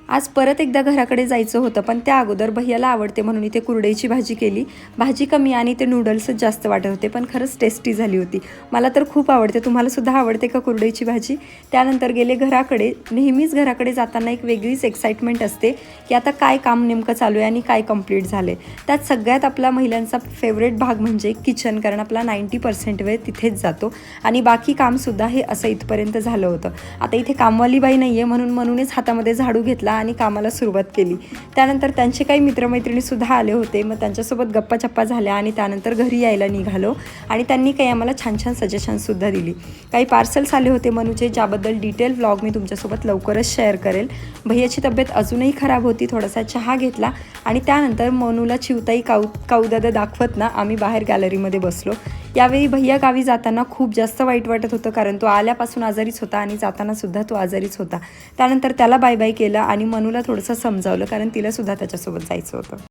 आज परत एकदा घराकडे जायचं होतं, पण त्या अगोदर भैयाला आवडते म्हणून इथे कुरडईची भाजी केली. भाजी कमी आणि ते नूडल्सच जास्त वाटत होते, पण खरंच टेस्टी झाली होती. मला तर खूप आवडते. तुम्हालासुद्धा आवडते का कुरडईची भाजी? त्यानंतर गेले घराकडे. नेहमीच घराकडे जाताना एक वेगळीच एक्साइटमेंट असते की आता काय काम नेमकं चालू आहे आणि काय कंप्लीट झालं आहे. त्यात सगळ्यात आपला महिलांचा फेवरेट भाग म्हणजे किचन, कारण आपला 90% वेळ तिथेच जातो आणि बाकी कामसुद्धा हे असं इथपर्यंत झालं होतं. आता इथे कामवाली बाई नाही आहे म्हणूनच हातामध्ये झाडू घेतला आणि कामाला सुरुवात केली. त्यानंतर त्यांचे काही मित्रमैत्रिणीसुद्धा आले होते. मग त्यांच्यासोबत गप्पा-चप्पा झाल्या आणि त्यानंतर घरी यायला निघालो आणि त्यांनी काही आम्हाला छान सजेशनसुद्धा दिली. काही पार्सल्स आले होते मनूचे, ज्याबद्दल डिटेल व्लॉग मी तुमच्यासोबत लवकरच शेअर करेल. भैयाची तब्येत अजूनही खराब होती. थोडासा चहा घेतला आणि त्यानंतर मनूला चिवताई काऊदादा दाखवत ना आम्ही बाहेर गॅलरीमध्ये बसलो. यावेळी भैया गावी जाताना खूप जास्त वाईट वाटत होतं, कारण तो आल्यापासून आजारीच होता आणि जातानासुद्धा तो आजारीच होता. त्यानंतर त्याला बाय बाय केलं आणि मनूला थोडंसं समजावलं, कारण तिलासुद्धा त्याच्यासोबत जायचं होतं.